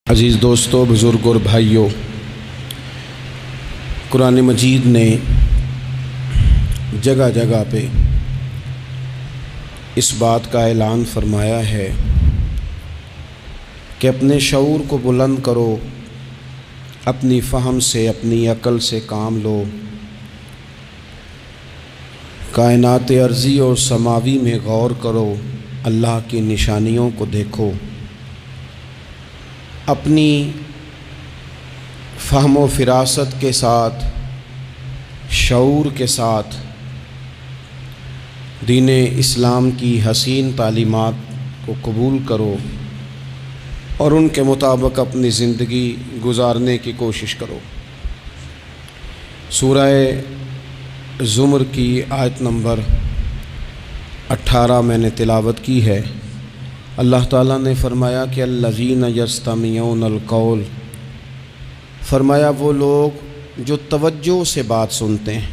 عزیز دوستو، بزرگ اور بھائیوں، قرآن مجید نے جگہ جگہ پہ اس بات کا اعلان فرمایا ہے کہ اپنے شعور کو بلند کرو، اپنی فہم سے، اپنی عقل سے کام لو، کائنات ارضی اور سماوی میں غور کرو، اللہ کی نشانیوں کو دیکھو، اپنی فہم و فراست کے ساتھ، شعور کے ساتھ دین اسلام کی حسین تعلیمات کو قبول کرو اور ان کے مطابق اپنی زندگی گزارنے کی کوشش کرو۔ سورہ زمر کی آیت نمبر 18 میں نے تلاوت کی ہے۔ اللہ تعالیٰ نے فرمایا کہ الذین یستمعون القول، فرمایا وہ لوگ جو توجہ سے بات سنتے ہیں،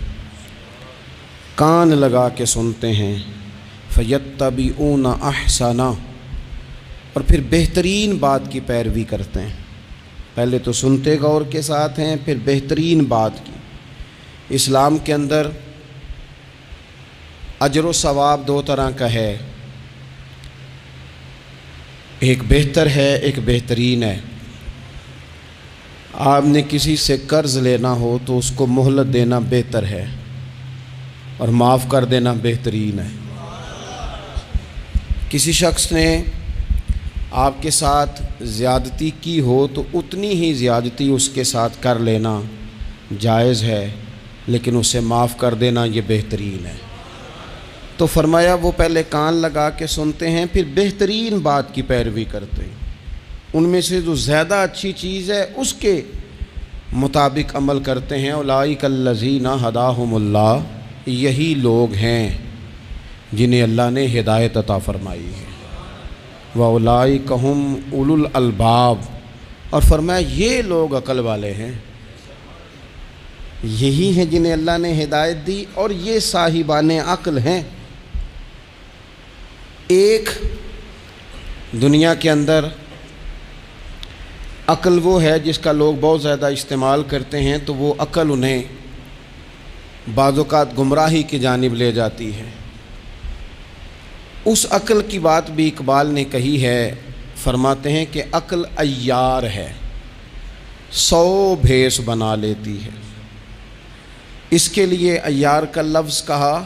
کان لگا کے سنتے ہیں، فیتبعون احسنہ، اور پھر بہترین بات کی پیروی کرتے ہیں۔ پہلے تو سنتے غور کے ساتھ ہیں، پھر بہترین بات کی۔ اسلام کے اندر اجر و ثواب دو طرح کا ہے، ایک بہتر ہے، ایک بہترین ہے۔ آپ نے کسی سے قرض لینا ہو تو اس کو مہلت دینا بہتر ہے اور معاف کر دینا بہترین ہے۔ کسی شخص نے آپ کے ساتھ زیادتی کی ہو تو اتنی ہی زیادتی اس کے ساتھ کر لینا جائز ہے، لیکن اسے معاف کر دینا یہ بہترین ہے۔ تو فرمایا وہ پہلے کان لگا کے سنتے ہیں، پھر بہترین بات کی پیروی کرتے ہیں، ان میں سے جو زیادہ اچھی چیز ہے اس کے مطابق عمل کرتے ہیں۔ اولئک الذین ھداھم اللہ، یہی لوگ ہیں جنہیں اللہ نے ہدایت عطا فرمائی ہے۔ واولئک ھم اولو الالباب، اور فرمایا یہ لوگ عقل والے ہیں، یہی ہیں جنہیں اللہ نے ہدایت دی اور یہ صاحبان عقل ہیں۔ ایک دنیا کے اندر عقل وہ ہے جس کا لوگ بہت زیادہ استعمال کرتے ہیں، تو وہ عقل انہیں بعض اوقات گمراہی کی جانب لے جاتی ہے۔ اس عقل کی بات بھی اقبال نے کہی ہے، فرماتے ہیں کہ عقل عیار ہے، 100 بھیس بنا لیتی ہے۔ اس کے لیے عیار کا لفظ کہا،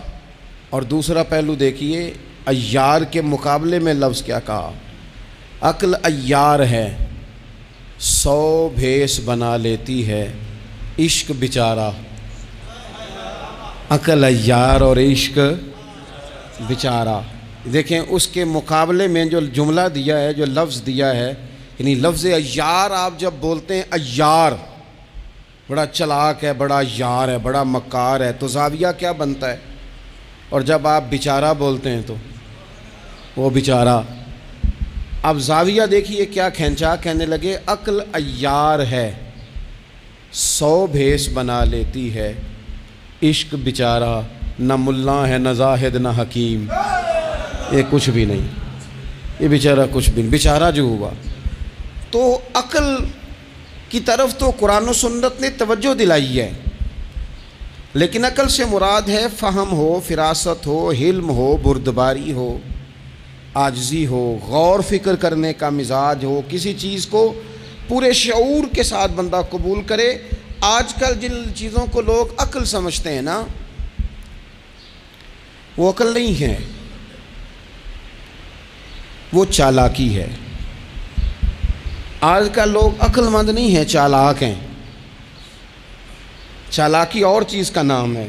اور دوسرا پہلو دیکھیے عیار کے مقابلے میں لفظ کیا کہا۔ عقل عیار ہے، 100 بھیس بنا لیتی ہے، عشق بیچارہ۔ عقل عیار اور عشق بیچارہ، دیکھیں اس کے مقابلے میں جو جملہ دیا ہے، جو لفظ دیا ہے، یعنی لفظ عیار آپ جب بولتے ہیں عیار بڑا چلاک ہے، بڑا یار ہے، بڑا مکار ہے، تو زاویہ کیا بنتا ہے؟ اور جب آپ بیچارہ بولتے ہیں تو وہ بیچارہ۔ اب زاویہ دیکھیے کیا کھینچا، کہنے لگے عقل عیار ہے، 100 بھیس بنا لیتی ہے، عشق بیچارہ، نہ ملا ہے، نہ زاہد، نہ حکیم، یہ کچھ بھی نہیں، یہ بیچارہ کچھ بھی نہیں، بیچارہ جو ہوا۔ تو عقل کی طرف تو قرآن و سنت نے توجہ دلائی ہے، لیکن عقل سے مراد ہے فہم ہو، فراست ہو، حلم ہو، بردباری ہو، عاجزی ہو، غور فکر کرنے کا مزاج ہو، کسی چیز کو پورے شعور کے ساتھ بندہ قبول کرے۔ آج کل جن چیزوں کو لوگ عقل سمجھتے ہیں نا، وہ عقل نہیں ہے، وہ چالاکی ہے۔ آج کل لوگ عقل مند نہیں ہیں، چالاک ہیں۔ چالاکی اور چیز کا نام ہے،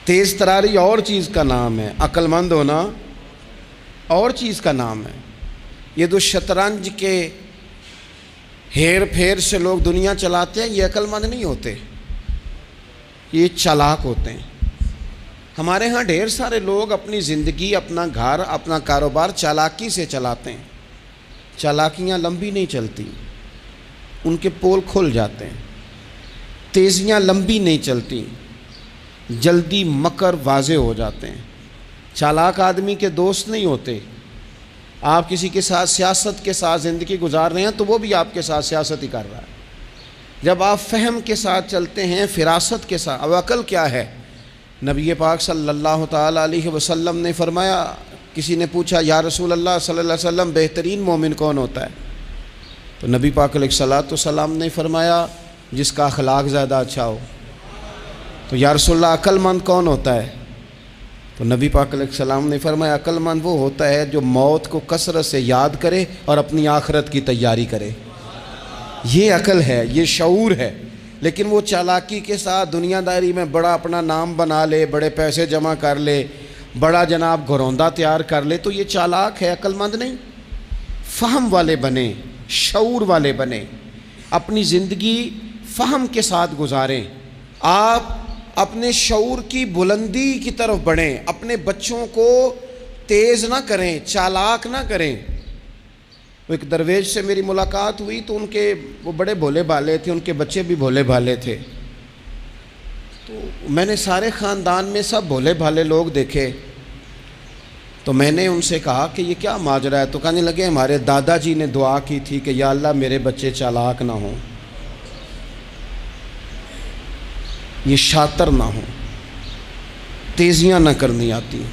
تیز تراری اور چیز کا نام ہے، عقل مند ہونا اور چیز کا نام ہے۔ یہ جو شطرنج کے ہیر پھیر سے لوگ دنیا چلاتے ہیں، یہ عقل مند نہیں ہوتے، یہ چالاک ہوتے ہیں۔ ہمارے ہاں ڈھیر سارے لوگ اپنی زندگی، اپنا گھر، اپنا کاروبار چالاکی سے چلاتے ہیں۔ چالاکیاں لمبی نہیں چلتی، ان کے پول کھل جاتے ہیں۔ تیزیاں لمبی نہیں چلتی، جلدی مکر واضح ہو جاتے ہیں۔ چالاک آدمی کے دوست نہیں ہوتے، آپ کسی کے ساتھ سیاست کے ساتھ زندگی گزار رہے ہیں تو وہ بھی آپ کے ساتھ سیاست ہی کر رہا ہے۔ جب آپ فہم کے ساتھ چلتے ہیں، فراست کے ساتھ، اب عقل کیا ہے؟ نبی پاک صلی اللہ تعالیٰ علیہ وسلم نے فرمایا، کسی نے پوچھا یا رسول اللہ صلی اللہ علیہ وسلم بہترین مومن کون ہوتا ہے؟ تو نبی پاک علیہ الصلوۃ والسلام نے فرمایا جس کا اخلاق زیادہ اچھا ہو۔ تو یا رسول اللہ عقل مند کون ہوتا ہے؟ تو نبی پاک علیہ السلام نے فرمایا عقل مند وہ ہوتا ہے جو موت کو کثرت سے یاد کرے اور اپنی آخرت کی تیاری کرے۔ یہ عقل ہے، یہ شعور ہے۔ لیکن وہ چالاکی کے ساتھ دنیا داری میں بڑا اپنا نام بنا لے، بڑے پیسے جمع کر لے، بڑا جناب گھروندہ تیار کر لے، تو یہ چالاک ہے، عقل مند نہیں۔ فہم والے بنیں، شعور والے بنیں، اپنی زندگی فہم کے ساتھ گزاریں۔ آپ اپنے شعور کی بلندی کی طرف بڑھیں، اپنے بچوں کو تیز نہ کریں، چالاک نہ کریں۔ ایک درویش سے میری ملاقات ہوئی تو وہ بڑے بھولے بھالے تھے، ان کے بچے بھی بھولے بھالے تھے۔ تو میں نے سارے خاندان میں سب بھولے بھالے لوگ دیکھے، تو میں نے ان سے کہا کہ یہ کیا ماجرا ہے؟ تو کہنے لگے ہمارے دادا جی نے دعا کی تھی کہ یا اللہ میرے بچے چالاک نہ ہوں، یہ شاطر نہ ہوں، تیزیاں نہ کرنی آتی،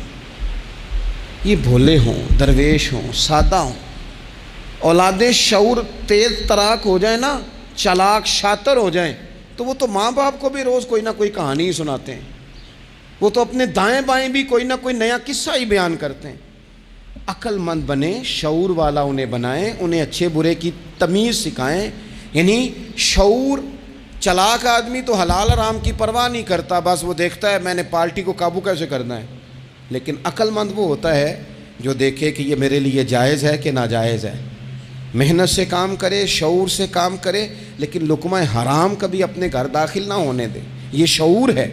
یہ بھولے ہوں، درویش ہوں، سادہ ہوں۔ اولاد شعور تیز تراک ہو جائیں نا، چالاک شاطر ہو جائیں، تو وہ تو ماں باپ کو بھی روز کوئی نہ کوئی کہانی ہی سناتے ہیں، وہ تو اپنے دائیں بائیں بھی کوئی نہ کوئی نیا قصہ ہی بیان کرتے ہیں۔ عقل مند بنیں، شعور والا انہیں بنائیں، انہیں اچھے برے کی تمیز سکھائیں۔ یعنی شعور، چالاک آدمی تو حلال حرام کی پرواہ نہیں کرتا، بس وہ دیکھتا ہے میں نے پارٹی کو قابو کیسے کرنا ہے۔ لیکن عقل مند وہ ہوتا ہے جو دیکھے کہ یہ میرے لیے جائز ہے کہ ناجائز ہے، محنت سے کام کرے، شعور سے کام کرے، لیکن لقمہ حرام کبھی اپنے گھر داخل نہ ہونے دے۔ یہ شعور ہے،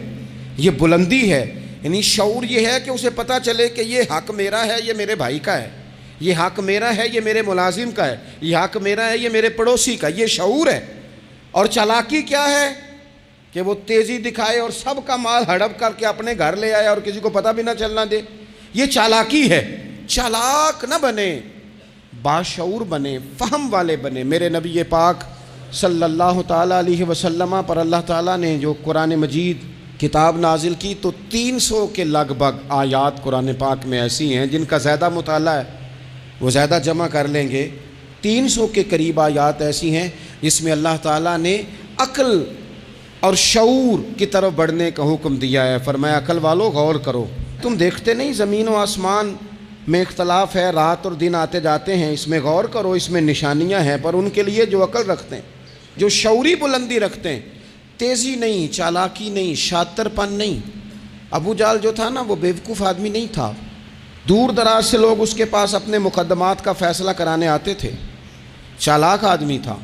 یہ بلندی ہے۔ یعنی شعور یہ ہے کہ اسے پتہ چلے کہ یہ حق میرا ہے، یہ میرے بھائی کا ہے، یہ حق میرا ہے، یہ میرے ملازم کا ہے، یہ حق میرا ہے، یہ میرے پڑوسی کا۔ یہ شعور ہے۔ اور چالاکی کیا ہے کہ وہ تیزی دکھائے اور سب کا مال ہڑپ کر کے اپنے گھر لے آئے اور کسی کو پتہ بھی نہ چلنا دے۔ یہ چالاکی ہے۔ چالاک نہ بنے، باشعور بنے، فہم والے بنے۔ میرے نبی پاک صلی اللہ تعالیٰ علیہ وسلم پر اللہ تعالیٰ نے جو قرآن مجید کتاب نازل کی تو 300 کے لگ بھگ آیات قرآن پاک میں ایسی ہیں جن کا زیادہ مطالعہ ہے وہ زیادہ جمع کر لیں گے۔ 300 کے قریب آیات ایسی ہیں جس میں اللہ تعالیٰ نے عقل اور شعور کی طرف بڑھنے کا حکم دیا ہے۔ فرمایا عقل والو غور کرو، تم دیکھتے نہیں زمین و آسمان میں اختلاف ہے، رات اور دن آتے جاتے ہیں، اس میں غور کرو، اس میں نشانیاں ہیں۔ پر ان کے لیے جو عقل رکھتے ہیں، جو شعوری بلندی رکھتے ہیں، تیزی نہیں، چالاکی نہیں، شاطر پن نہیں۔ ابو جہل جو تھا نا وہ بیوقوف آدمی نہیں تھا، دور دراز سے لوگ اس کے پاس اپنے مقدمات کا فیصلہ کرانے آتے تھے۔ چالاک آدمی تھا،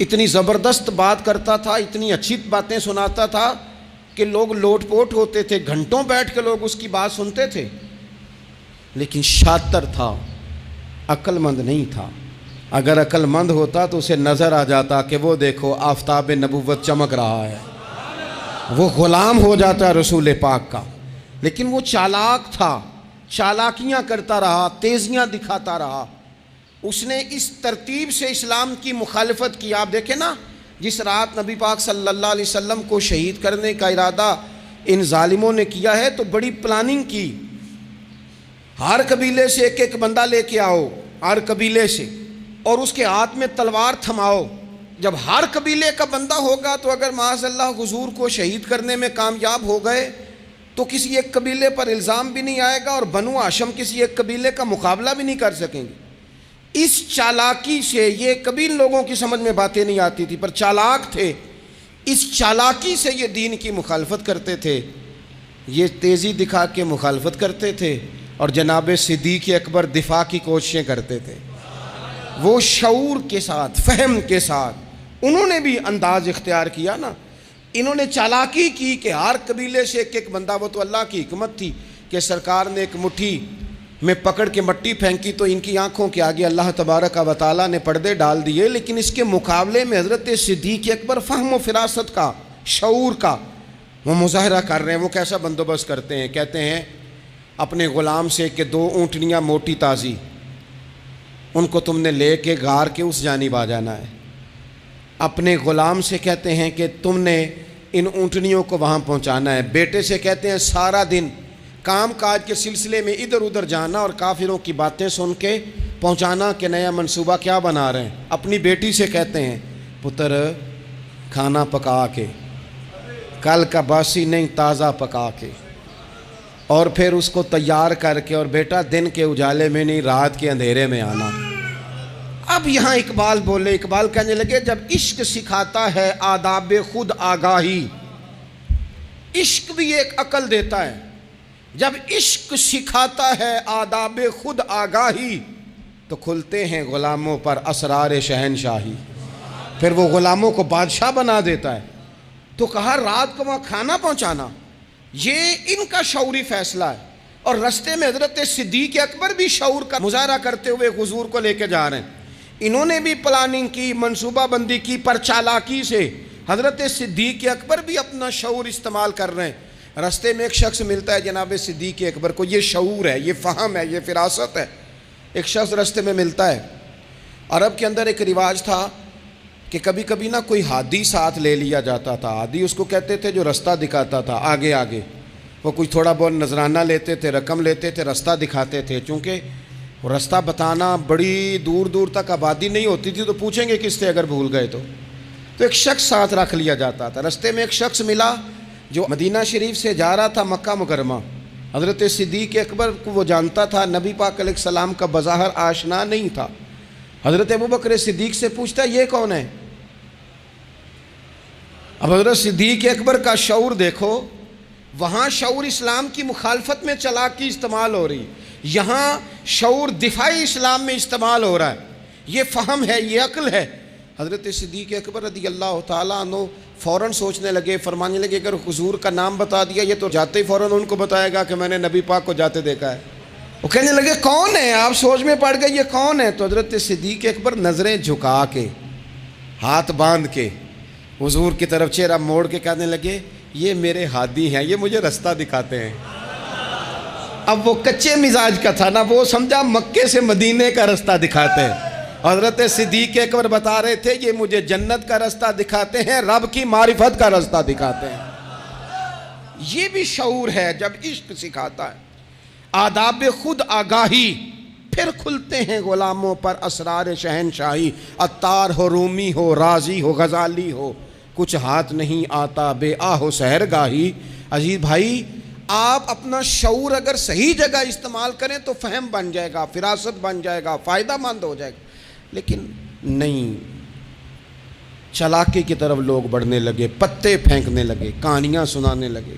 اتنی زبردست بات کرتا تھا، اتنی اچھی باتیں سناتا تھا کہ لوگ لوٹ پوٹ ہوتے تھے، گھنٹوں بیٹھ کے لوگ اس کی بات سنتے تھے۔ لیکن شاطر تھا، عقل مند نہیں تھا۔ اگر عقل مند ہوتا تو اسے نظر آ جاتا کہ وہ دیکھو آفتاب نبوت چمک رہا ہے، وہ غلام ہو جاتا رسول پاک کا۔ لیکن وہ چالاک تھا، چالاکیاں کرتا رہا، تیزیاں دکھاتا رہا۔ اس نے اس ترتیب سے اسلام کی مخالفت کی۔ آپ دیکھیں نا، جس رات نبی پاک صلی اللہ علیہ وسلم کو شہید کرنے کا ارادہ ان ظالموں نے کیا ہے تو بڑی پلاننگ کی۔ ہر قبیلے سے ایک ایک بندہ لے کے آؤ، ہر قبیلے سے، اور اس کے ہاتھ میں تلوار تھماؤ۔ جب ہر قبیلے کا بندہ ہوگا تو اگر معاذ اللہ حضور کو شہید کرنے میں کامیاب ہو گئے تو کسی ایک قبیلے پر الزام بھی نہیں آئے گا اور بنو ہاشم کسی ایک قبیلے کا مقابلہ بھی نہیں کر سکیں گے۔ اس چالاکی سے، یہ کبھی لوگوں کی سمجھ میں باتیں نہیں آتی تھی پر چالاک تھے، اس چالاکی سے یہ دین کی مخالفت کرتے تھے، یہ تیزی دکھا کے مخالفت کرتے تھے، اور جناب صدیق اکبر دفاع کی کوششیں کرتے تھے۔ وہ شعور کے ساتھ، فہم کے ساتھ انہوں نے بھی انداز اختیار کیا نا۔ انہوں نے چالاکی کی کہ ہر قبیلے سے ایک ایک بندہ، وہ تو اللہ کی حکمت تھی کہ سرکار نے ایک مٹھی میں پکڑ کے مٹی پھینکی تو ان کی آنکھوں کے آگے اللہ تبارک و تعالیٰ نے پردے ڈال دیے۔ لیکن اس کے مقابلے میں حضرت صدیق اکبر فہم و فراست کا، شعور کا وہ مظاہرہ کر رہے ہیں۔ وہ کیسا بندوبست کرتے ہیں؟ کہتے ہیں اپنے غلام سے کہ 2 اونٹنیاں موٹی تازی ان کو تم نے لے کے غار کے اس جانب آ جانا ہے۔ اپنے غلام سے کہتے ہیں کہ تم نے ان اونٹنیوں کو وہاں پہنچانا ہے۔ بیٹے سے کہتے ہیں سارا دن کام کاج کے سلسلے میں ادھر ادھر جانا اور کافروں کی باتیں سن کے پہنچانا کہ نیا منصوبہ کیا بنا رہے ہیں۔ اپنی بیٹی سے کہتے ہیں پتر کھانا پکا کے، کل کا باسی نہیں تازہ پکا کے، اور پھر اس کو تیار کر کے، اور بیٹا دن کے اجالے میں نہیں رات کے اندھیرے میں آنا۔ اب یہاں اقبال بولے، اقبال کہنے لگے جب عشق سکھاتا ہے آداب خود آگاہی، عشق بھی ایک عقل دیتا ہے، جب عشق سکھاتا ہے آداب خود آگاہی تو کھلتے ہیں غلاموں پر اسرار شہنشاہی، پھر وہ غلاموں کو بادشاہ بنا دیتا ہے۔ تو کہا رات کو وہاں کھانا پہنچانا، یہ ان کا شعوری فیصلہ ہے، اور رستے میں حضرت صدیق اکبر بھی شعور کا مظاہرہ کرتے ہوئے حضور کو لے کے جا رہے ہیں۔ انہوں نے بھی پلاننگ کی، منصوبہ بندی کی، پر چالاکی سے حضرت صدیق اکبر بھی اپنا شعور استعمال کر رہے ہیں۔ رستے میں ایک شخص ملتا ہے جناب صدیق اکبر کو، یہ شعور ہے، یہ فہم ہے، یہ فراست ہے۔ ایک شخص رستے میں ملتا ہے۔ عرب کے اندر ایک رواج تھا کہ کبھی کبھی نا کوئی ہادی ساتھ لے لیا جاتا تھا۔ ہادی اس کو کہتے تھے جو رستہ دکھاتا تھا آگے آگے، وہ کچھ تھوڑا بہت نذرانہ لیتے تھے، رقم لیتے تھے، رستہ دکھاتے تھے۔ چونکہ رستہ بتانا بڑی دور دور تک آبادی نہیں ہوتی تھی تو پوچھیں گے کس سے اگر بھول گئے تو ایک شخص ساتھ رکھ لیا جاتا تھا۔ رستے میں ایک شخص ملا جو مدینہ شریف سے جا رہا تھا مکہ مکرمہ۔ حضرت صدیق اکبر کو وہ جانتا تھا، نبی پاک علیہ السلام کا بظاہر آشنا نہیں تھا۔ حضرت ابوبکر صدیق سے پوچھتا ہے یہ کون ہے؟ اب حضرت صدیق اکبر کا شعور دیکھو، وہاں شعور اسلام کی مخالفت میں چالاکی استعمال ہو رہی، یہاں شعور دفاعی اسلام میں استعمال ہو رہا ہے۔ یہ فہم ہے، یہ عقل ہے۔ حضرت صدیق اکبر رضی اللہ تعالیٰ عنہ فوراً سوچنے لگے، فرمانے لگے اگر حضور کا نام بتا دیا یہ تو جاتے ہی فوراً ان کو بتائے گا کہ میں نے نبی پاک کو جاتے دیکھا ہے۔ وہ کہنے لگے کون ہے؟ آپ سوچ میں پڑ گئے یہ کون ہے؟ تو حضرت صدیق اکبر نظریں جھکا کے، ہاتھ باندھ کے حضور کی طرف چہرہ موڑ کے کہنے لگے یہ میرے ہادی ہیں، یہ مجھے رستہ دکھاتے ہیں۔ اب وہ کچے مزاج کا تھا نا، وہ سمجھا مکے سے مدینے کا رستہ دکھاتے ہیں۔ حضرت صدیق اکبر بتا رہے تھے یہ مجھے جنت کا رستہ دکھاتے ہیں، رب کی معرفت کا رستہ دکھاتے ہیں۔ یہ بھی شعور ہے جب عشق سکھاتا ہے آداب خود آگاہی، پھر کھلتے ہیں غلاموں پر اسرار شہنشاہی۔ عطار ہو، رومی ہو، رازی ہو، غزالی ہو، کچھ ہاتھ نہیں آتا بے آہ و سحرگاہی۔ عزیز بھائی، آپ اپنا شعور اگر صحیح جگہ استعمال کریں تو فہم بن جائے گا، فراست بن جائے گا، فائدہ مند ہو جائے گا۔ لیکن نہیں، چالاکی کی طرف لوگ بڑھنے لگے، پتے پھینکنے لگے، کہانیاں سنانے لگے۔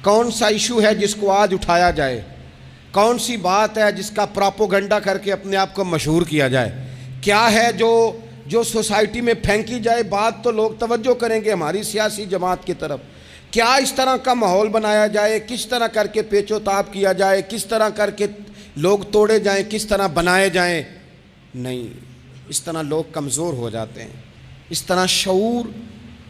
کون سا ایشو ہے جس کو آج اٹھایا جائے؟ کون سی بات ہے جس کا پراپوگنڈا کر کے اپنے آپ کو مشہور کیا جائے؟ کیا ہے جو سوسائٹی میں پھینکی جائے بات تو لوگ توجہ کریں گے ہماری سیاسی جماعت کی طرف؟ کیا اس طرح کا ماحول بنایا جائے، کس طرح کر کے پیچ و تاب کیا جائے، کس طرح کر کے لوگ توڑے جائیں، کس طرح بنائے جائیں؟ نہیں، اس طرح لوگ کمزور ہو جاتے ہیں، اس طرح شعور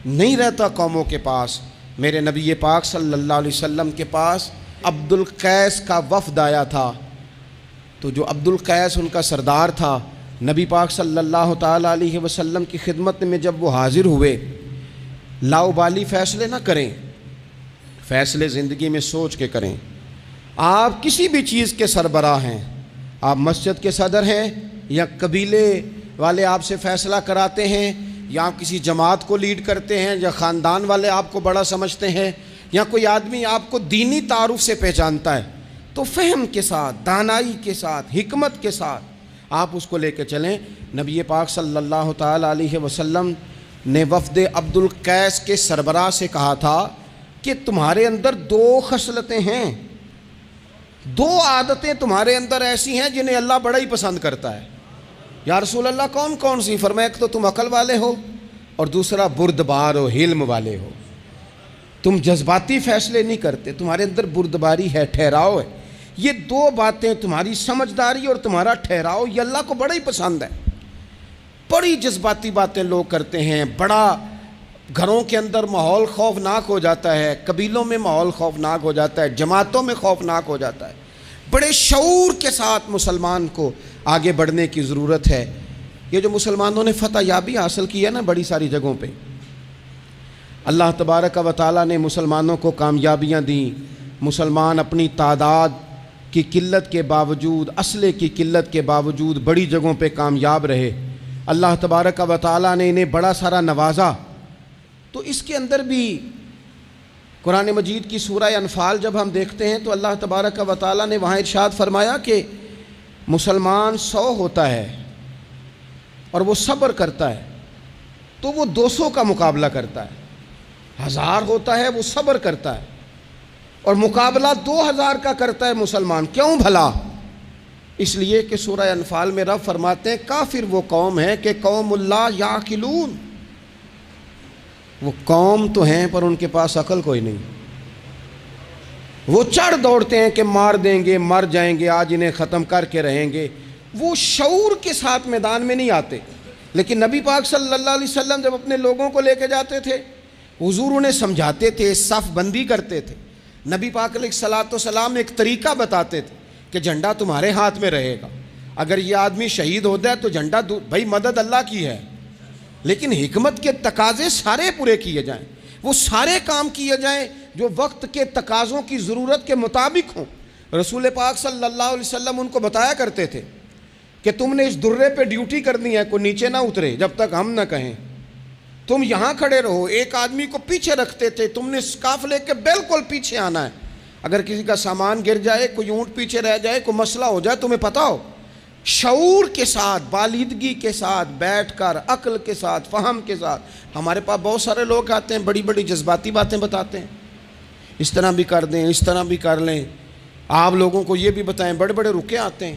نہیں رہتا قوموں کے پاس۔ میرے نبی پاک صلی اللہ علیہ وسلم کے پاس عبد القیس کا وفد آیا تھا، تو جو عبد القیس ان کا سردار تھا، نبی پاک صلی اللہ تعالیٰ علیہ وسلم کی خدمت میں جب وہ حاضر ہوئے، لاؤبالی فیصلے نہ کریں، فیصلے زندگی میں سوچ کے کریں۔ آپ کسی بھی چیز کے سربراہ ہیں، آپ مسجد کے صدر ہیں یا قبیلے والے آپ سے فیصلہ کراتے ہیں، یا آپ کسی جماعت کو لیڈ کرتے ہیں، یا خاندان والے آپ کو بڑا سمجھتے ہیں، یا کوئی آدمی آپ کو دینی تعارف سے پہچانتا ہے، تو فہم کے ساتھ، دانائی کے ساتھ، حکمت کے ساتھ آپ اس کو لے کے چلیں۔ نبی پاک صلی اللہ تعالیٰ علیہ وسلم نے وفد عبد القیس کے سربراہ سے کہا تھا کہ تمہارے اندر دو خصلتیں ہیں، دو عادتیں تمہارے اندر ایسی ہیں جنہیں اللہ بڑا ہی پسند کرتا ہے۔ یا رسول اللہ کون کون سی؟ فرمایا ایک تو تم عقل والے ہو، اور دوسرا بردبار ہو، حلم والے ہو۔ تم جذباتی فیصلے نہیں کرتے، تمہارے اندر بردباری ہے، ٹھہراؤ ہے۔ یہ دو باتیں، تمہاری سمجھداری اور تمہارا ٹھہراؤ، یہ اللہ کو بڑا ہی پسند ہے۔ بڑی جذباتی باتیں لوگ کرتے ہیں، بڑا گھروں کے اندر ماحول خوفناک ہو جاتا ہے، قبیلوں میں ماحول خوفناک ہو جاتا ہے، جماعتوں میں خوفناک ہو جاتا ہے۔ بڑے شعور کے ساتھ مسلمان کو آگے بڑھنے کی ضرورت ہے۔ یہ جو مسلمانوں نے فتح یابی حاصل کی ہے نا بڑی ساری جگہوں پہ، اللہ تبارک و تعالیٰ نے مسلمانوں کو کامیابیاں دیں۔ مسلمان اپنی تعداد کی قلت کے باوجود، اسلحے کی قلت کے باوجود بڑی جگہوں پہ کامیاب رہے۔ اللہ تبارک و تعالیٰ نے انہیں بڑا سارا نوازا۔ تو اس کے اندر بھی قرآن مجید کی سورہ انفال جب ہم دیکھتے ہیں تو اللہ تبارک و تعالیٰ نے وہاں ارشاد فرمایا کہ مسلمان 100 ہوتا ہے اور وہ صبر کرتا ہے تو وہ 200 کا مقابلہ کرتا ہے۔ 1000 ہوتا ہے وہ صبر کرتا ہے اور مقابلہ 2000 کا کرتا ہے مسلمان۔ کیوں بھلا؟ اس لیے کہ سورہ انفال میں رب فرماتے ہیں کافر وہ قوم ہے کہ قوم اللہ یعقلون، وہ قوم تو ہیں پر ان کے پاس عقل کوئی نہیں۔ وہ چڑھ دوڑتے ہیں کہ مار دیں گے، مر جائیں گے، آج انہیں ختم کر کے رہیں گے۔ وہ شعور کے ساتھ میدان میں نہیں آتے۔ لیکن نبی پاک صلی اللہ علیہ وسلم جب اپنے لوگوں کو لے کے جاتے تھے، حضور انہیں سمجھاتے تھے، صف بندی کرتے تھے۔ نبی پاک علیہ الصلوۃ والسلام ایک طریقہ بتاتے تھے کہ جھنڈا تمہارے ہاتھ میں رہے گا، اگر یہ آدمی شہید ہو جائے تو جھنڈا بھائی مدد اللہ کی ہے، لیکن حکمت کے تقاضے سارے پورے کیے جائیں، وہ سارے کام کیے جائیں جو وقت کے تقاضوں کی ضرورت کے مطابق ہوں۔ رسول پاک صلی اللہ علیہ وسلم ان کو بتایا کرتے تھے کہ تم نے اس درے پہ ڈیوٹی کرنی ہے، کوئی نیچے نہ اترے جب تک ہم نہ کہیں، تم یہاں کھڑے رہو۔ ایک آدمی کو پیچھے رکھتے تھے، تم نے اسکارف لے کے بالکل پیچھے آنا ہے، اگر کسی کا سامان گر جائے، کوئی اونٹ پیچھے رہ جائے، کوئی مسئلہ ہو جائے، تمہیں پتہ ہو۔ شعور کے ساتھ، بالیدگی کے ساتھ بیٹھ کر، عقل کے ساتھ، فہم کے ساتھ۔ ہمارے پاس بہت سارے لوگ آتے ہیں، بڑی بڑی جذباتی باتیں بتاتے ہیں، اس طرح بھی کر دیں، اس طرح بھی کر لیں، آپ لوگوں کو یہ بھی بتائیں، بڑے بڑے رکے آتے ہیں،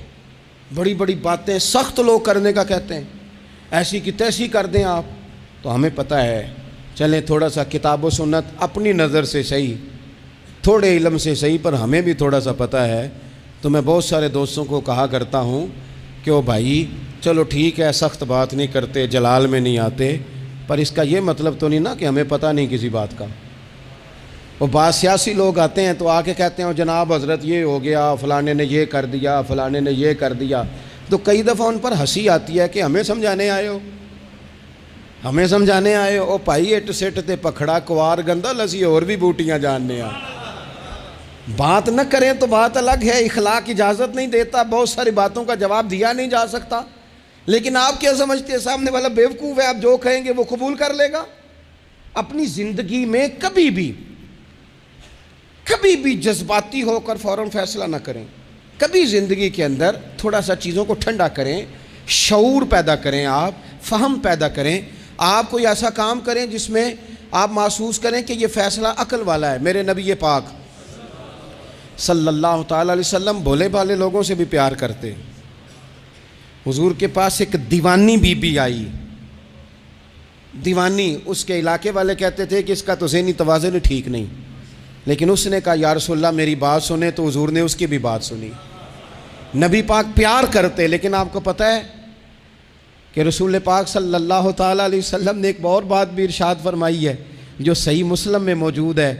بڑی بڑی باتیں سخت لوگ کرنے کا کہتے ہیں، ایسی کی تیسی کر دیں آپ۔ تو ہمیں پتہ ہے، چلیں تھوڑا سا کتاب و سنت اپنی نظر سے صحیح، تھوڑے علم سے صحیح، پر ہمیں بھی تھوڑا سا پتہ ہے۔ تو میں بہت سارے دوستوں کو کہا کرتا ہوں کہ او بھائی چلو ٹھیک ہے، سخت بات نہیں کرتے، جلال میں نہیں آتے، پر اس کا یہ مطلب تو نہیں نا کہ ہمیں پتہ نہیں کسی بات کا۔ وہ بعض سیاسی لوگ آتے ہیں تو آ کے کہتے ہیں جناب حضرت یہ ہو گیا، فلانے نے یہ کر دیا، فلانے نے یہ کر دیا، تو کئی دفعہ ان پر ہنسی آتی ہے کہ ہمیں سمجھانے آئے ہو، ہمیں سمجھانے آئے ہو۔ او پائی اٹ سٹ تے پکھڑا کوار گندا لسی اور بھی بوٹیاں جاننے آ۔ بات نہ کریں تو بات الگ ہے، اخلاق اجازت نہیں دیتا، بہت ساری باتوں کا جواب دیا نہیں جا سکتا، لیکن آپ کیا سمجھتے ہیں سامنے والا بیوقوف ہے، آپ جو کہیں گے وہ قبول کر لے گا؟ اپنی زندگی میں کبھی بھی جذباتی ہو کر فوراً فیصلہ نہ کریں، کبھی زندگی کے اندر تھوڑا سا چیزوں کو ٹھنڈا کریں، شعور پیدا کریں، آپ فہم پیدا کریں، آپ کوئی ایسا کام کریں جس میں آپ محسوس کریں کہ یہ فیصلہ عقل والا ہے۔ میرے نبی پاک صلی اللہ تعالیٰ علیہ وسلم بھولے بھالے لوگوں سے بھی پیار کرتے۔ حضور کے پاس ایک دیوانی بی بی آئی، دیوانی، اس کے علاقے والے کہتے تھے کہ اس کا تو ذہنی توازن ٹھیک نہیں، لیکن اس نے کہا یا رسول اللہ میری بات سنیں، تو حضور نے اس کی بھی بات سنی۔ نبی پاک پیار کرتے، لیکن آپ کو پتہ ہے کہ رسول پاک صلی اللہ تعالیٰ علیہ وسلم نے ایک اور بات بھی ارشاد فرمائی ہے جو صحیح مسلم میں موجود ہے،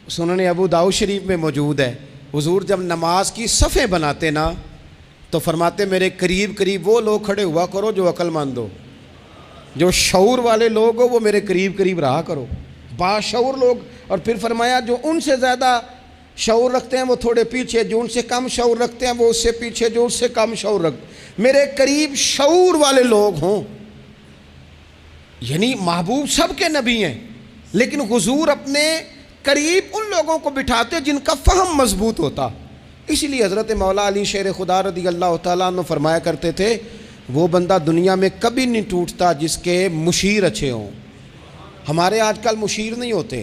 سنن ابو داؤد شریف میں موجود ہے۔ حضور جب نماز کی صفیں بناتے نا تو فرماتے میرے قریب وہ لوگ کھڑے ہوا کرو جو عقل مند ہو، جو شعور والے لوگ ہو وہ میرے قریب رہا کرو، باشعور لوگ۔ اور پھر فرمایا جو ان سے زیادہ شعور رکھتے ہیں وہ تھوڑے پیچھے، جو ان سے کم شعور رکھتے ہیں وہ اس سے پیچھے، جو اس سے کم شعور رکھتے، میرے قریب شعور والے لوگ ہوں۔ یعنی محبوب سب کے نبی ہیں، لیکن حضور اپنے قریب ان لوگوں کو بٹھاتے جن کا فہم مضبوط ہوتا۔ اسی لیے حضرت مولا علی شیر خدا رضی اللہ تعالیٰ عنہ فرمایا کرتے تھے وہ بندہ دنیا میں کبھی نہیں ٹوٹتا جس کے مشیر اچھے ہوں۔ ہمارے آج کل مشیر نہیں ہوتے،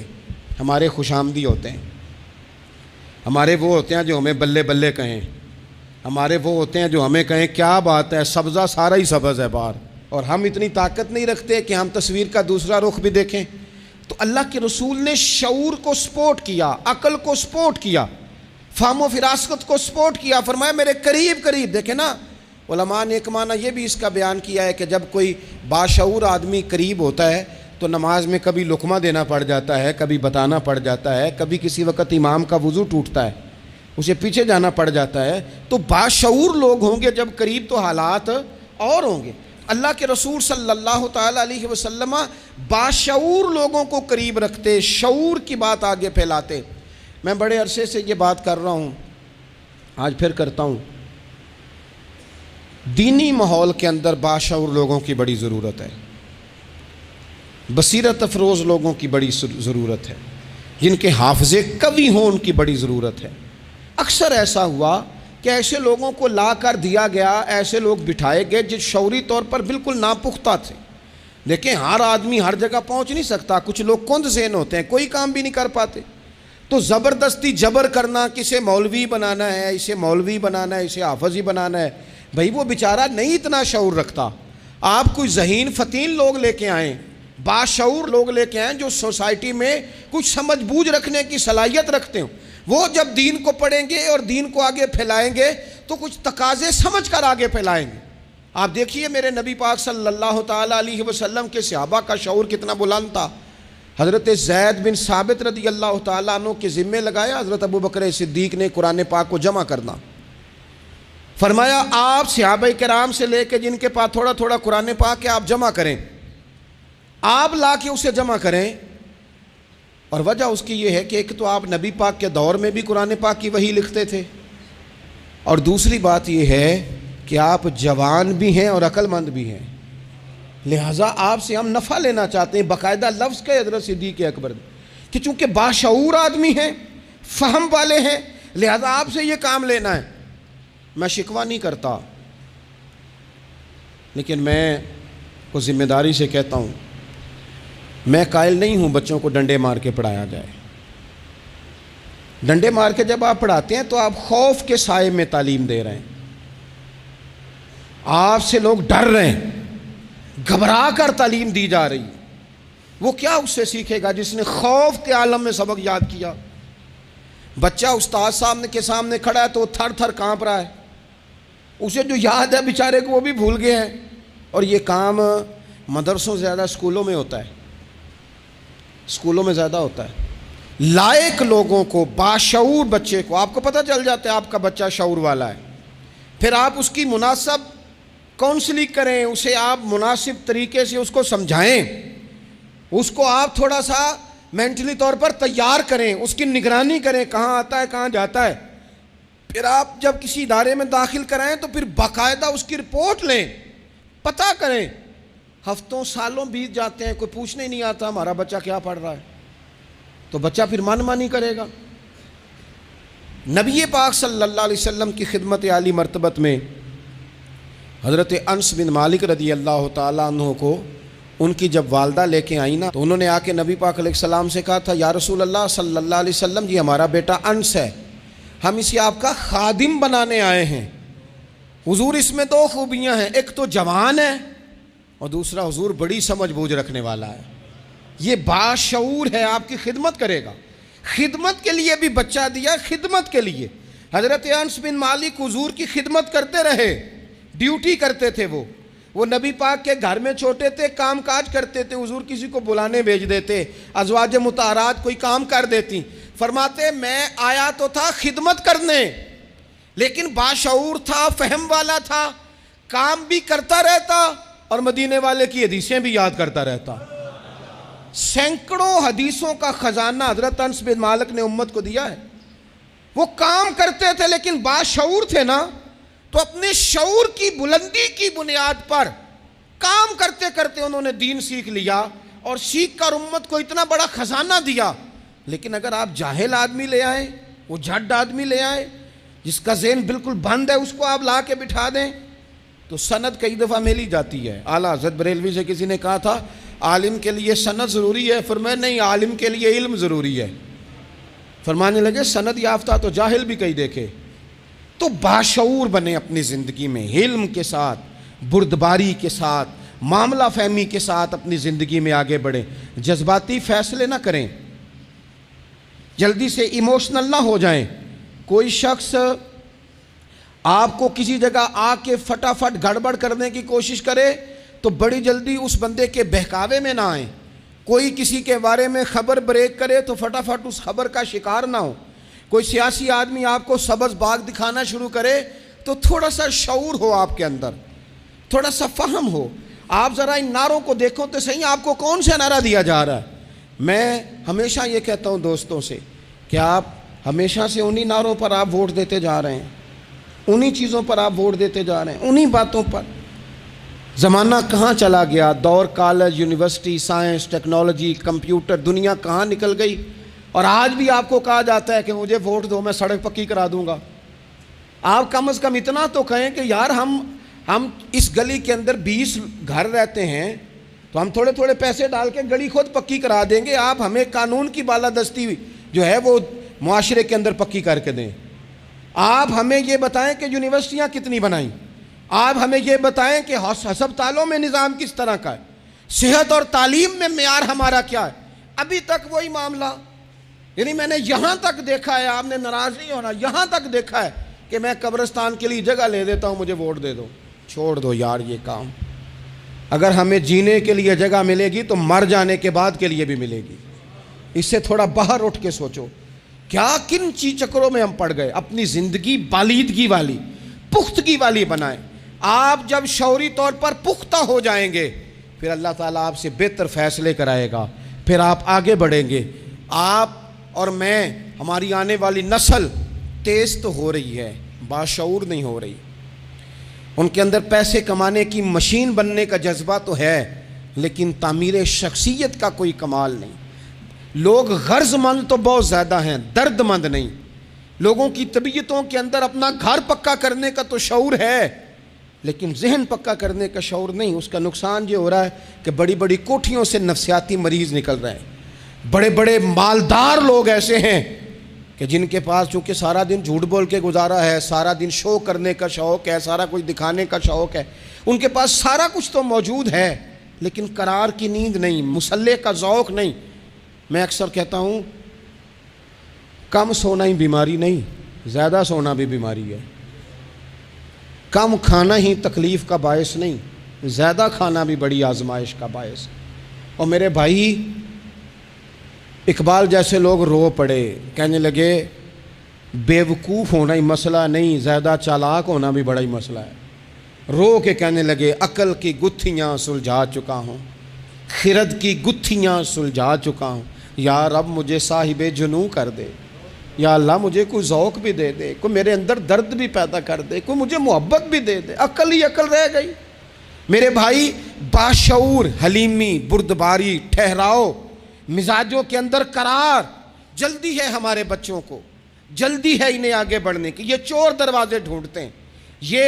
ہمارے خوش آمدی ہوتے ہیں، ہمارے وہ ہوتے ہیں جو ہمیں بلے بلے کہیں، ہمارے وہ ہوتے ہیں جو ہمیں کہیں کیا بات ہے، سبزہ سارا ہی سبز ہے باہر، اور ہم اتنی طاقت نہیں رکھتے کہ ہم تصویر کا دوسرا رخ بھی دیکھیں۔ تو اللہ کے رسول نے شعور کو سپورٹ کیا، عقل کو سپورٹ کیا، فہم و فراست کو سپورٹ کیا، فرمایا میرے قریب دیکھیں نا۔ علماء نے ایک معنی یہ بھی اس کا بیان کیا ہے کہ جب کوئی باشعور آدمی قریب ہوتا ہے تو نماز میں کبھی لقمہ دینا پڑ جاتا ہے، کبھی بتانا پڑ جاتا ہے، کبھی کسی وقت امام کا وضو ٹوٹتا ہے، اسے پیچھے جانا پڑ جاتا ہے. تو باشعور لوگ ہوں گے جب قریب تو حالات اور ہوں گے. اللہ کے رسول صلی اللہ تعالیٰ علیہ وسلم باشعور لوگوں کو قریب رکھتے، شعور کی بات آگے پھیلاتے. میں بڑے عرصے سے یہ بات کر رہا ہوں، آج پھر کرتا ہوں. دینی ماحول کے اندر باشعور لوگوں کی بڑی ضرورت ہے، بصیرت افروز لوگوں کی بڑی ضرورت ہے، جن کے حافظے قوی ہوں ان کی بڑی ضرورت ہے. اکثر ایسا ہوا کہ ایسے لوگوں کو لا کر دیا گیا، ایسے لوگ بٹھائے گئے جو شعوری طور پر بالکل ناپختہ تھے. لیکن ہر آدمی ہر جگہ پہنچ نہیں سکتا، کچھ لوگ کند ذہن ہوتے ہیں، کوئی کام بھی نہیں کر پاتے. تو زبردستی جبر کرنا، کسے مولوی بنانا ہے، اسے مولوی بنانا ہے، اسے حافظ ہی بنانا ہے. بھائی وہ بیچارہ نہیں اتنا شعور رکھتا. آپ کوئی ذہین فتین لوگ لے کے آئیں، باشعور لوگ لے کے آئیں جو سوسائٹی میں کچھ سمجھ بوجھ رکھنے کی صلاحیت رکھتے ہوں. وہ جب دین کو پڑھیں گے اور دین کو آگے پھیلائیں گے تو کچھ تقاضے سمجھ کر آگے پھیلائیں گے. آپ دیکھیے میرے نبی پاک صلی اللہ تعالیٰ علیہ وسلم کے صحابہ کا شعور کتنا بلند تھا. حضرت زید بن ثابت رضی اللہ تعالیٰ عنہ کے ذمے لگایا حضرت ابوبکر صدیق نے قرآن پاک کو جمع کرنا. فرمایا آپ صحابہ کرام سے لے کے جن کے پاس تھوڑا تھوڑا قرآن پاک ہے آپ جمع کریں، آپ لا کے اسے جمع کریں. اور وجہ اس کی یہ ہے کہ ایک تو آپ نبی پاک کے دور میں بھی قرآن پاک کی وحی لکھتے تھے، اور دوسری بات یہ ہے کہ آپ جوان بھی ہیں اور عقل مند بھی ہیں، لہٰذا آپ سے ہم نفع لینا چاہتے ہیں. باقاعدہ لفظ کے حضرت صدیق اکبر کہ چونکہ باشعور آدمی ہیں، فہم والے ہیں، لہٰذا آپ سے یہ کام لینا ہے. میں شکوہ نہیں کرتا، لیکن میں کو ذمہ داری سے کہتا ہوں، میں قائل نہیں ہوں بچوں کو ڈنڈے مار کے پڑھایا جائے. ڈنڈے مار کے جب آپ پڑھاتے ہیں تو آپ خوف کے سائے میں تعلیم دے رہے ہیں. آپ سے لوگ ڈر رہے ہیں، گھبرا کر تعلیم دی جا رہی. وہ کیا اس سے سیکھے گا جس نے خوف کے عالم میں سبق یاد کیا؟ بچہ استاد صاحب کے سامنے کھڑا ہے تو وہ تھر تھر کانپ رہا ہے، اسے جو یاد ہے بیچارے کو وہ بھی بھول گئے ہیں. اور یہ کام مدرسوں سے زیادہ اسکولوں میں ہوتا ہے، اسکولوں میں زیادہ ہوتا ہے. لائق لوگوں کو، باشعور بچے کو آپ کو پتہ چل جاتا ہے آپ کا بچہ شعور والا ہے، پھر آپ اس کی مناسب کاؤنسلنگ کریں، اسے آپ مناسب طریقے سے اس کو سمجھائیں، اس کو آپ تھوڑا سا مینٹلی طور پر تیار کریں، اس کی نگرانی کریں کہاں آتا ہے کہاں جاتا ہے. پھر آپ جب کسی ادارے میں داخل کرائیں تو پھر باقاعدہ اس کی رپورٹ لیں، پتہ کریں. ہفتوں سالوں بیت جاتے ہیں، کوئی پوچھنے نہیں آتا ہمارا بچہ کیا پڑھ رہا ہے، تو بچہ پھر من مانی کرے گا. نبی پاک صلی اللہ علیہ وسلم کی خدمت عالی مرتبت میں حضرت انس بن مالک رضی اللہ تعالیٰ عنہ کو ان کی جب والدہ لے کے آئیں نا تو انہوں نے آ کے نبی پاک علیہ السلام سے کہا تھا، یا رسول اللہ صلی اللہ علیہ وسلم جی ہمارا بیٹا انس ہے، ہم اسے آپ کا خادم بنانے آئے ہیں. حضور اس میں دو خوبیاں ہیں، ایک تو جوان ہے اور دوسرا حضور بڑی سمجھ بوجھ رکھنے والا ہے، یہ باشعور ہے، آپ کی خدمت کرے گا. خدمت کے لیے بھی بچہ دیا، خدمت کے لیے. حضرت انس بن مالک حضور کی خدمت کرتے رہے، ڈیوٹی کرتے تھے. وہ نبی پاک کے گھر میں چھوٹے تھے، کام کاج کرتے تھے، حضور کسی کو بلانے بھیج دیتے، ازواج مطہرات کوئی کام کر دیتی. فرماتے میں آیا تو تھا خدمت کرنے، لیکن باشعور تھا، فہم والا تھا، کام بھی کرتا رہتا اور مدینے والے کی حدیثیں بھی یاد کرتا رہتا. سینکڑوں حدیثوں کا خزانہ حضرت انس بن مالک نے امت کو دیا ہے. وہ کام کرتے تھے لیکن باشعور تھے نا، تو اپنے شعور کی بلندی کی بنیاد پر کام کرتے کرتے انہوں نے دین سیکھ لیا اور سیکھ کر امت کو اتنا بڑا خزانہ دیا. لیکن اگر آپ جاہل آدمی لے آئیں، وہ جھڈ آدمی لے آئیں جس کا ذہن بالکل بند ہے، اس کو آپ لا کے بٹھا دیں تو سند کئی دفعہ ملی جاتی ہے. اعلیٰ حضرت بریلوی سے کسی نے کہا تھا عالم کے لیے سند ضروری ہے، فرمایا نہیں، عالم کے لیے علم ضروری ہے. فرمانے لگے سند یافتہ تو جاہل بھی کئی دیکھے. تو باشعور بنے اپنی زندگی میں، علم کے ساتھ، بردباری کے ساتھ، معاملہ فہمی کے ساتھ اپنی زندگی میں آگے بڑھیں. جذباتی فیصلے نہ کریں، جلدی سے ایموشنل نہ ہو جائیں. کوئی شخص آپ کو کسی جگہ آ کے فٹافٹ گڑبڑ کرنے کی کوشش کرے تو بڑی جلدی اس بندے کے بہکاوے میں نہ آئیں. کوئی کسی کے بارے میں خبر بریک کرے تو فٹافٹ اس خبر کا شکار نہ ہو. کوئی سیاسی آدمی آپ کو سبز باغ دکھانا شروع کرے تو تھوڑا سا شعور ہو آپ کے اندر، تھوڑا سا فہم ہو. آپ ذرا ان نعروں کو دیکھو تو صحیح، آپ کو کون سا نعرہ دیا جا رہا ہے. میں ہمیشہ یہ کہتا ہوں دوستوں سے کہ آپ ہمیشہ سے انہی نعروں پر آپ ووٹ دیتے جا رہے ہیں، انہی چیزوں پر آپ ووٹ دیتے جا رہے ہیں، انہی باتوں پر. زمانہ کہاں چلا گیا، دور college, university, science, technology, computer, دنیا کہاں نکل گئی. اور آج بھی آپ کو کہا جاتا ہے کہ مجھے ووٹ دو، میں سڑک پکی کرا دوں گا. آپ کم از کم اتنا تو کہیں کہ یار ہم اس گلی کے اندر 20 گھر رہتے ہیں تو ہم تھوڑے تھوڑے پیسے ڈال کے گلی خود پکی کرا دیں گے. آپ ہمیں قانون کی بالادستی جو ہے وہ معاشرے کے اندر پکی کر کے دیں. آپ ہمیں یہ بتائیں کہ یونیورسٹیاں کتنی بنائیں، آپ ہمیں یہ بتائیں کہ ہسپتالوں میں نظام کس طرح کا ہے، صحت اور تعلیم میں معیار ہمارا کیا ہے. ابھی تک وہی معاملہ، یعنی میں نے یہاں تک دیکھا ہے، آپ نے ناراض نہیں ہونا، یہاں تک دیکھا ہے کہ میں قبرستان کے لیے جگہ لے دیتا ہوں، مجھے ووٹ دے دو. چھوڑ دو یار یہ کام. اگر ہمیں جینے کے لیے جگہ ملے گی تو مر جانے کے بعد کے لیے بھی ملے گی. اس سے تھوڑا باہر اٹھ کے سوچو کیا کن چکروں میں ہم پڑ گئے. اپنی زندگی بالیدگی والی، پختگی والی بنائیں. آپ جب شعوری طور پر پختہ ہو جائیں گے پھر اللہ تعالیٰ آپ سے بہتر فیصلے کرائے گا، پھر آپ آگے بڑھیں گے. آپ اور میں، ہماری آنے والی نسل تیز تو ہو رہی ہے، باشعور نہیں ہو رہی. ان کے اندر پیسے کمانے کی مشین بننے کا جذبہ تو ہے لیکن تعمیر شخصیت کا کوئی کمال نہیں. لوگ غرض مند تو بہت زیادہ ہیں، درد مند نہیں. لوگوں کی طبیعتوں کے اندر اپنا گھر پکا کرنے کا تو شعور ہے لیکن ذہن پکا کرنے کا شعور نہیں. اس کا نقصان یہ ہو رہا ہے کہ بڑی بڑی کوٹھیوں سے نفسیاتی مریض نکل رہے ہیں. بڑے بڑے مالدار لوگ ایسے ہیں کہ جن کے پاس چونکہ سارا دن جھوٹ بول کے گزارا ہے، سارا دن شو کرنے کا شوق ہے، سارا کچھ دکھانے کا شوق ہے، ان کے پاس سارا کچھ تو موجود ہے لیکن قرار کی نیند نہیں، مسلح کا ذوق نہیں. میں اکثر کہتا ہوں کم سونا ہی بیماری نہیں، زیادہ سونا بھی بیماری ہے. کم کھانا ہی تکلیف کا باعث نہیں، زیادہ کھانا بھی بڑی آزمائش کا باعث. اور میرے بھائی، اقبال جیسے لوگ رو پڑے، کہنے لگے بیوقوف ہونا ہی مسئلہ نہیں، زیادہ چالاک ہونا بھی بڑا ہی مسئلہ ہے. رو کے کہنے لگے عقل کی گتھیاں سلجھا چکا ہوں، خرد کی گتھیاں سلجھا چکا ہوں. یا رب مجھے صاحب جنوں کر دے، یا اللہ مجھے کوئی ذوق بھی دے دے، کوئی میرے اندر درد بھی پیدا کر دے، کوئی مجھے محبت بھی دے دے. عقل ہی عقل رہ گئی. میرے بھائی، باشعور، حلیمی، بردباری، ٹھہراؤ، مزاجوں کے اندر قرار. جلدی ہے ہمارے بچوں کو، جلدی ہے انہیں آگے بڑھنے کی. یہ چور دروازے ڈھونڈتے ہیں، یہ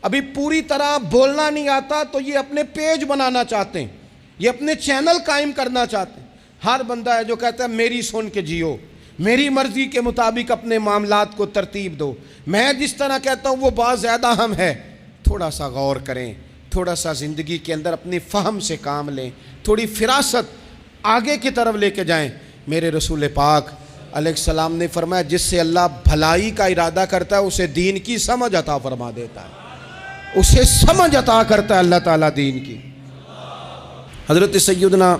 ابھی پوری طرح بولنا نہیں آتا تو یہ اپنے پیج بنانا چاہتے ہیں، یہ اپنے چینل قائم کرنا چاہتے ہیں. ہر بندہ ہے جو کہتا ہے میری سن کے جیو، میری مرضی کے مطابق اپنے معاملات کو ترتیب دو، میں جس طرح کہتا ہوں وہ بات زیادہ اہم ہے. تھوڑا سا غور کریں، تھوڑا سا زندگی کے اندر اپنی فہم سے کام لیں، تھوڑی فراست آگے کی طرف لے کے جائیں. میرے رسول پاک علیہ السلام نے فرمایا جس سے اللہ بھلائی کا ارادہ کرتا ہے اسے دین کی سمجھ عطا فرما دیتا ہے، اسے سمجھ عطا کرتا ہے اللہ تعالیٰ دین کی. حضرت سیدنا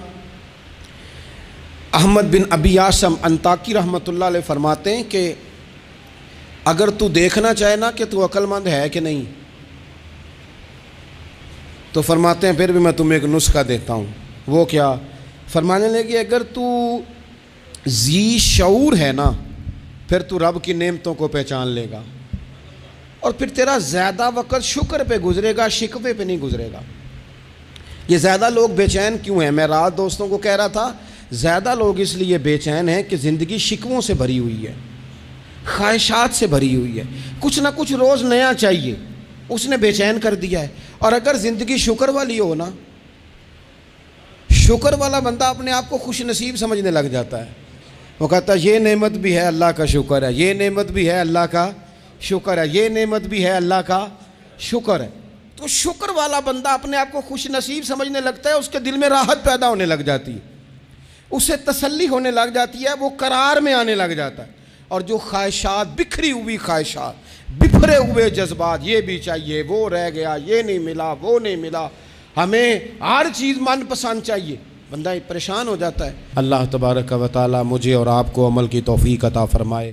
احمد بن ابی عاصم انطاکی رحمۃ اللہ علیہ فرماتے ہیں کہ اگر تو دیکھنا چاہے نا کہ تو عقل مند ہے کہ نہیں، تو فرماتے ہیں پھر بھی میں تمہیں ایک نسخہ دیتا ہوں. وہ کیا؟ فرمانے لگے اگر تو ذی شعور ہے نا پھر تو رب کی نعمتوں کو پہچان لے گا اور پھر تیرا زیادہ وقت شکر پہ گزرے گا، شکوے پہ نہیں گزرے گا. یہ زیادہ لوگ بے چین کیوں ہیں؟ میں رات دوستوں کو کہہ رہا تھا زیادہ لوگ اس لیے بے چین ہیں کہ زندگی شکووں سے بھری ہوئی ہے، خواہشات سے بھری ہوئی ہے، کچھ نہ کچھ روز نیا چاہیے، اس نے بے چین کر دیا ہے. اور اگر زندگی شکر والی ہو نا، شکر والا بندہ اپنے آپ کو خوش نصیب سمجھنے لگ جاتا ہے. وہ کہتا ہے یہ نعمت بھی ہے اللہ کا شکر ہے، یہ نعمت بھی ہے اللہ کا شکر ہے، یہ نعمت بھی ہے اللہ کا شکر ہے. تو شکر والا بندہ اپنے آپ کو خوش نصیب سمجھنے لگتا ہے، اس کے دل میں راحت پیدا ہونے لگ جاتی ہے، اسے تسلی ہونے لگ جاتی ہے، وہ قرار میں آنے لگ جاتا ہے. اور جو خواہشات، بکھری ہوئی خواہشات، بکھرے ہوئے جذبات، یہ بھی چاہیے، وہ رہ گیا، یہ نہیں ملا، وہ نہیں ملا، ہمیں ہر چیز من پسند چاہیے، بندہ پریشان ہو جاتا ہے. اللہ تبارک و تعالی مجھے اور آپ کو عمل کی توفیق عطا فرمائے.